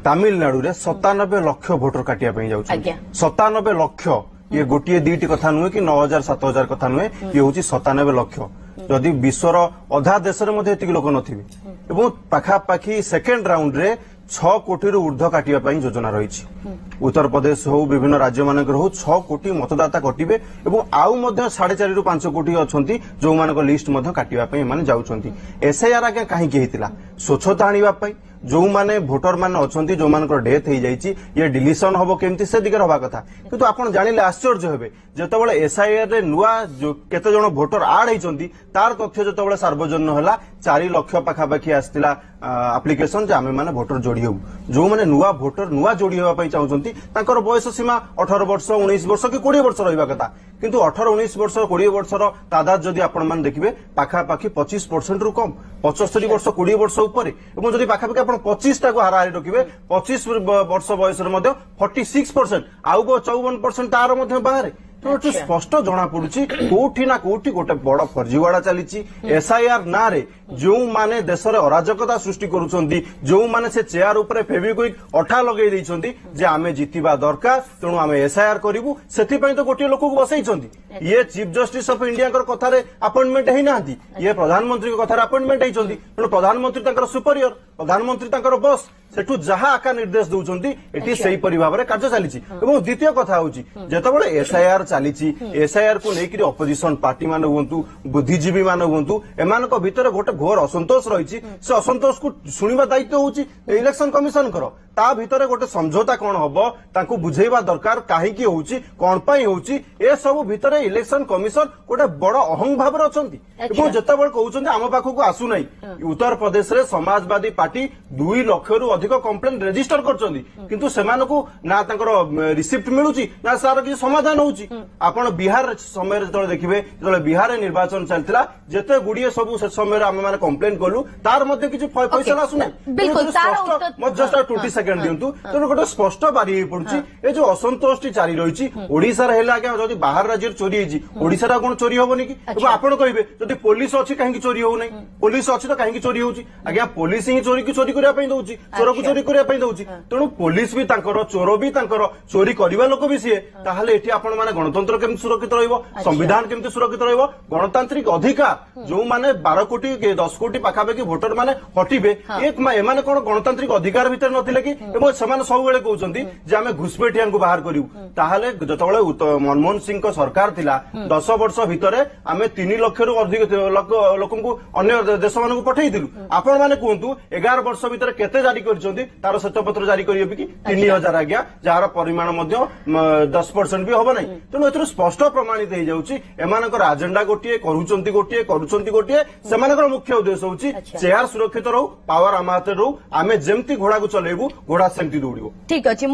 तामिलनाडु रे 97 लक्ष भोटर काटिया पे जाउछ 97 लक्ष ये गोटे दीटी कथा नुहे कि 9000 7000 कथा नुहे ये हूँ 97 लक्ष जदि विश्वर अधा देश में लोक नथिबे पाखापाखि सेकेंड राउंड रे 6 कोटी ऊर्ध्व काटिया योजना रही उत्तर प्रदेश हो विभिन्न राज्य मान हो 6 कोटी मतदाता कटिबे आउ 4.5 ରୁ 5 कोटी अच्छा जो मान लिस्ट काटिया जाउछंती एसआईआर आगे कहीं स्वच्छता आने जो माने भोटर मान अच्छा जो मान डेथ हो जाइए ये डिलीशन हम केमती से दिगरे हवा कथा किंतु आपन जानिले आश्चर्य हेबे जेतेबेले एसआईआर रे नुआ केते जण भोटर आड होइचंती तार तथ्य जेतेबेले सार्वजनिक होला 4 लाख पाखापाखि आसतिला एप्लिकेशन जे आमे माने भोटर जोड़ी हो जो माने नुआ भोटर नुआ जोड़ी होबा पई चाहउचंती तांकर बयस सीमा 18 वर्ष 19 वर्ष कि 20 वर्ष रहिबा कथा किंतु 18 19 वर्ष 20 वर्षर तादाद जदि आपण मान देखिबे पाखापाखि 25% रु कम 75 वर्ष 20 वर्ष ऊपर एवं जदि पाखापाखि आपण 25 टाको हाराहारी रखिबे 25 वर्ष बयस 46% आउ 54% तार मध्य बाहर तो स्पष्ट जना पड़ुची कोठी ना कोठी गोटे बड़ फर्जीवाड़ा चली एसआईआर ना रे जो माने देश में अराजकता सृष्टि करुछंती जो माने से चेयर ऊपर फेविक्विक अठा लगे देइछंती जे आमे जितिबा दरकार तेणु आमे एसआईआर करिवु सेथि पई तो गोटे लोक को बसैछंती ये चीफ जस्टिस ऑफ इंडिया कथारे अपॉइंटमेंट है नांती ये प्रधानमंत्री कथारे अपॉइंटमेंट होइछंती तेणु प्रधानमंत्री तांकर सुपीरियर प्रधानमंत्री तांकर बॉस सेठू जहा आका निर्देश दउछंती एठी सेही परि भाबरे कार्य चलीछि एवं द्वितीय कथा होउछि जेतेबेले एसआईआर चलीछि एसआईआर को लेकिरी अपोजिशन पार्टी मान हुंतु बुद्धिजीवी मान हुंतु एमानक भितर गोटे घोर असंतोष रहिछि से असंतोष को सुनिबा दायित्व होउछि इलेक्शन कमिशन करो ता भितर गोटे समझौता कौन हबो तांको बुझेइबा दरकार काहेकि होउछि कोन पई होउछि ए सब भितर इलेक्शन कमिशन गोटे बड़ अहंग भाबरे अछंती एवं जेतेबेले कहउछंती आम पाखकु आसु नै उत्तर प्रदेश रे समाजवादी पार्टी 2 लाख रु अधिक कंप्लेंट रजिस्टर करछंती किंतु सेमानकु ना तांकर रिसिप्ट मिलुछि ना सार कि समाधान होउछि आपण बिहार समय रे देखिबे जेतले बिहार निर्वाचन चलतिला जेते गुडिये सब से समय रे हम माने कंप्लेंट कलु तार मध्ये किछि फैसला आसु नै बिल्कुल मत जस्ट 20 सेकंड दियंतु तो गोटे स्पष्ट बारी पड़ुछि ए जो असंतोष चाली रही ओडिसा रे हेला आज्ञा जदि बाहर राज्य चोरी होइछि ओडिसा रा कोन चोरी होबनी कि एबो आपण कहिबे जदि पुलिस अछि काहे कि चोरी हो नै पुलिस अछि तो काहे कि चोरी होउछि आज्ञा पुलिस ही चोरी करिया पई दउछि चोर को चोरी करिया पई दउछि तेणु पुलिस भी तांकर चोर भी तांकर चोरी करिवा लोक भी सीए ताहाले एठी आपण माने गणतंत्र केमति सुरक्षित रहइबो संविधान केमति सुरक्षित रहइबो गणतांत्रिक अधिकार जो माने 12 कोटी 10 कोटी पाखापाखि भोटर माने हटिबे एक एमाने कोन गणतांत्रिक अधिकार भितर नथिले कि एवं ସେମାନେ ସବୁବେଳେ କହୁଛନ୍ତି ଯେ ଆମେ ଘୁଷପେଠିଆଙ୍କୁ ବାହାର କରିବୁ ତାହେଲେ ଯେତେବେଳେ मनमोहन सिंह सरकार थिला 10 वर्ष भितर आमे 3 लक्षରୁ ଅଧିକ ଲୋକଙ୍କୁ ଅନ୍ୟ ଦେଶ ମାନଙ୍କୁ ପଠେଇଥିଲୁ ଆପଣ ମାନେ କୁହନ୍ତୁ 11 वर्ष भितर केते जारी କରିଛନ୍ତି तार श्वेतपत्र जारी करियो कि 3000 आज्ञा जार परिमाण मध्ये 10% भी होबो नै तेणु एथरो स्पष्ट प्रमाणित हे जाउची एमानकर एजेंडा गोटिए करूचंती गोटिए सेमानकर मुख्य उद्देश्य होउची चेयर सुरक्षित रहू पावर आम हाते रहू आमे जेमती घोड़ा को चलेबू घोड़ा सेमती दौड़िबो ठीक अछि।